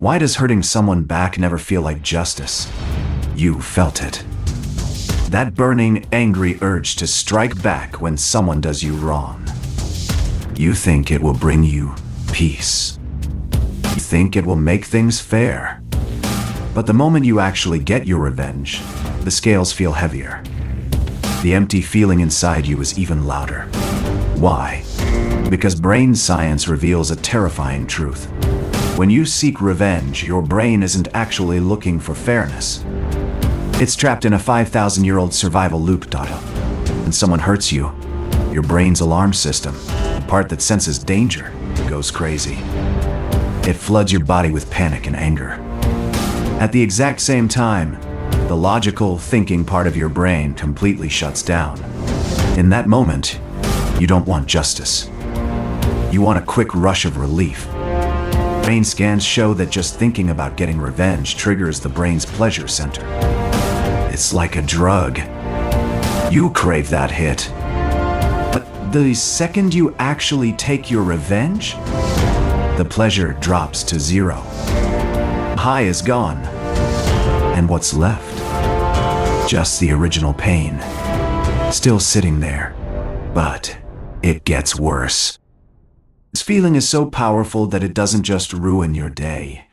Why does hurting someone back never feel like justice? You felt it. That burning, angry urge to strike back when someone does you wrong. You think it will bring you peace. You think it will make things fair. But the moment you actually get your revenge, the scales feel heavier. The empty feeling inside you is even louder. Why? Because brain science reveals a terrifying truth. When you seek revenge, your brain isn't actually looking for fairness. It's trapped in a 5,000-year-old survival loop. When someone hurts you, your brain's alarm system, the part that senses danger, goes crazy. It floods your body with panic and anger. At the exact same time, the logical, thinking part of your brain completely shuts down. In that moment, you don't want justice. You want a quick rush of relief. Brain scans show that just thinking about getting revenge triggers the brain's pleasure center. It's like a drug. You crave that hit. But the second you actually take your revenge, the pleasure drops to zero. High is gone. And what's left? Just the original pain. Still sitting there. But it gets worse. This feeling is so powerful that it doesn't just ruin your day.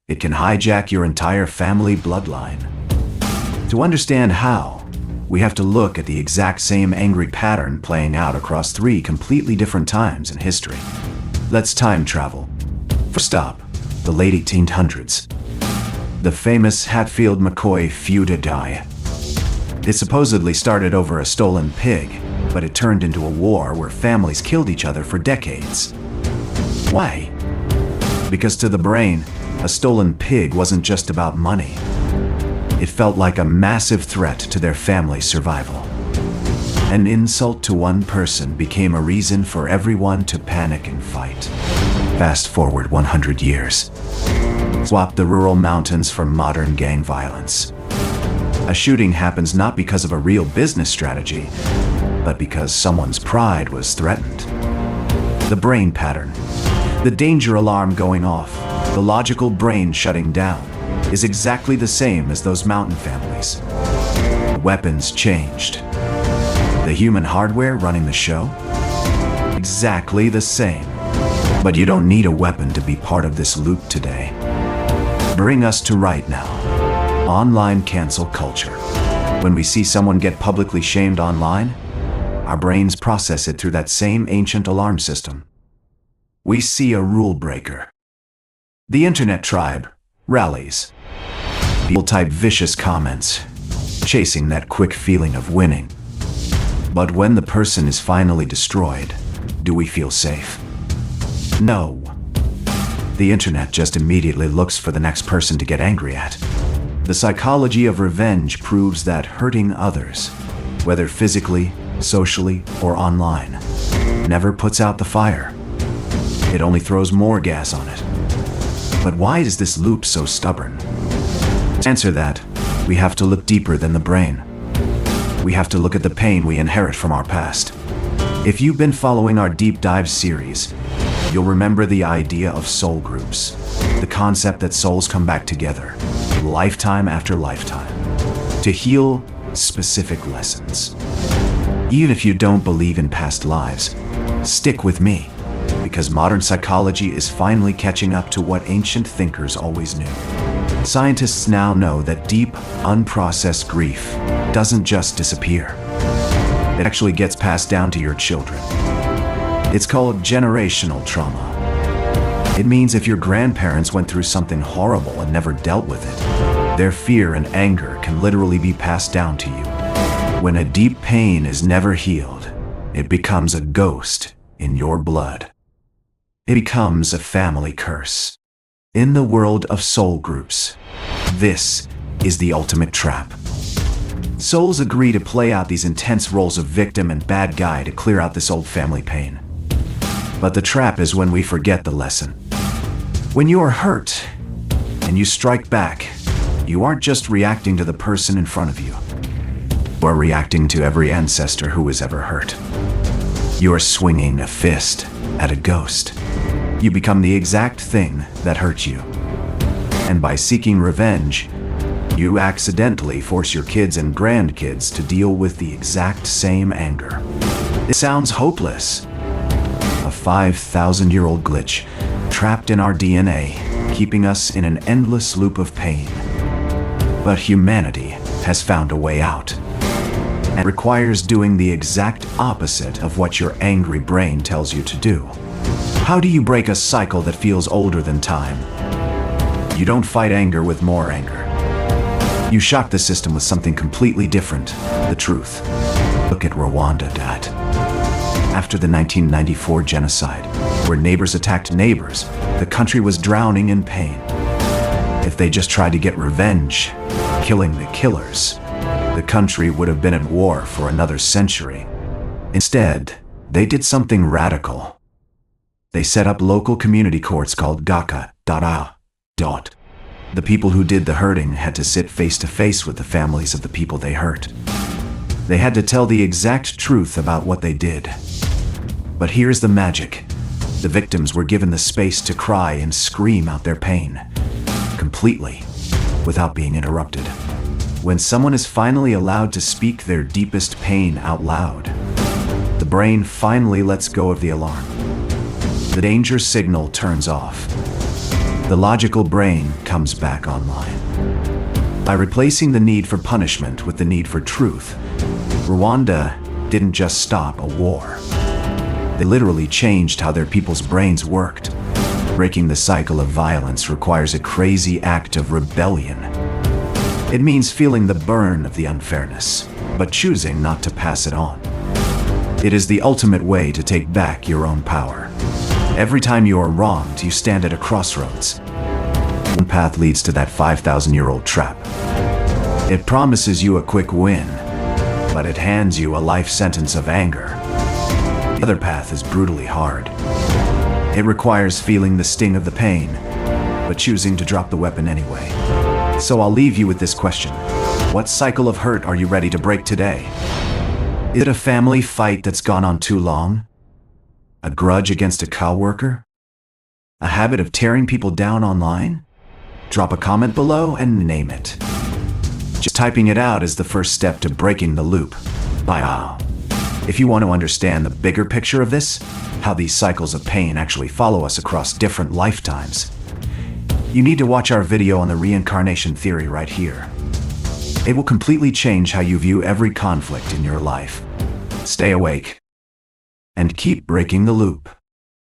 It can hijack your entire family bloodline. To understand how, we have to look at the exact same angry pattern playing out across 3 completely different times in history. Let's time travel. First stop, the late 1800s. The famous Hatfield-McCoy Feud. It supposedly started over a stolen pig, but it turned into a war where families killed each other for decades. Why? Because to the brain, a stolen pig wasn't just about money. It felt like a massive threat to their family's survival. An insult to one person became a reason for everyone to panic and fight. Fast forward 100 years. Swap the rural mountains for modern gang violence. A shooting happens not because of a real business strategy, but because someone's pride was threatened. The brain pattern, the danger alarm going off, the logical brain shutting down, is exactly the same as those mountain families. The weapons changed. The human hardware running the show? Exactly the same. But you don't need a weapon to be part of this loop today. Bring us to right now. Online cancel culture. When we see someone get publicly shamed online, our brains process it through that same ancient alarm system. We see a rule breaker. The internet tribe rallies. People type vicious comments, chasing that quick feeling of winning. But when the person is finally destroyed, do we feel safe? No. The internet just immediately looks for the next person to get angry at. The psychology of revenge proves that hurting others, whether physically, socially, or online, never puts out the fire. It only throws more gas on it. But why is this loop so stubborn? To answer that, we have to look deeper than the brain. We have to look at the pain we inherit from our past. If you've been following our deep dive series, you'll remember the idea of soul groups, the concept that souls come back together, lifetime after lifetime, to heal specific lessons. Even if you don't believe in past lives, stick with me, because modern psychology is finally catching up to what ancient thinkers always knew. Scientists now know that deep, unprocessed grief doesn't just disappear. It actually gets passed down to your children. It's called generational trauma. It means if your grandparents went through something horrible and never dealt with it, their fear and anger can literally be passed down to you. When a deep pain is never healed, it becomes a ghost in your blood. It becomes a family curse. In the world of soul groups, this is the ultimate trap. Souls agree to play out these intense roles of victim and bad guy to clear out this old family pain. But the trap is when we forget the lesson. When you are hurt and you strike back, you aren't just reacting to the person in front of you. You are reacting to every ancestor who was ever hurt. You are swinging a fist at a ghost. You become the exact thing that hurt you. And by seeking revenge, you accidentally force your kids and grandkids to deal with the exact same anger. It sounds hopeless. A 5,000-year-old glitch trapped in our DNA, keeping us in an endless loop of pain. But humanity has found a way out. And requires doing the exact opposite of what your angry brain tells you to do. How do you break a cycle that feels older than time? You don't fight anger with more anger. You shock the system with something completely different, the truth. Look at Rwanda, Dad. After the 1994 genocide, where neighbors attacked neighbors, the country was drowning in pain. If they just tried to get revenge, killing the killers, the country would have been at war for another century. Instead, they did something radical. They set up local community courts called Gacaca. The people who did the hurting had to sit face to face with the families of the people they hurt. They had to tell the exact truth about what they did. But here's the magic. The victims were given the space to cry and scream out their pain, completely, without being interrupted. When someone is finally allowed to speak their deepest pain out loud, the brain finally lets go of the alarm. The danger signal turns off. The logical brain comes back online. By replacing the need for punishment with the need for truth, Rwanda didn't just stop a war. They literally changed how their people's brains worked. Breaking the cycle of violence requires a crazy act of rebellion. It means feeling the burn of the unfairness, but choosing not to pass it on. It is the ultimate way to take back your own power. Every time you are wronged, you stand at a crossroads. One path leads to that 5,000-year-old trap. It promises you a quick win, but it hands you a life sentence of anger. The other path is brutally hard. It requires feeling the sting of the pain, but choosing to drop the weapon anyway. So I'll leave you with this question. What cycle of hurt are you ready to break today? Is it a family fight that's gone on too long? A grudge against a coworker? A habit of tearing people down online? Drop a comment below and name it. Just typing it out is the first step to breaking the loop. Bye. If you want to understand the bigger picture of this, how these cycles of pain actually follow us across different lifetimes, you need to watch our video on the reincarnation theory right here. It will completely change how you view every conflict in your life. Stay awake and keep breaking the loop.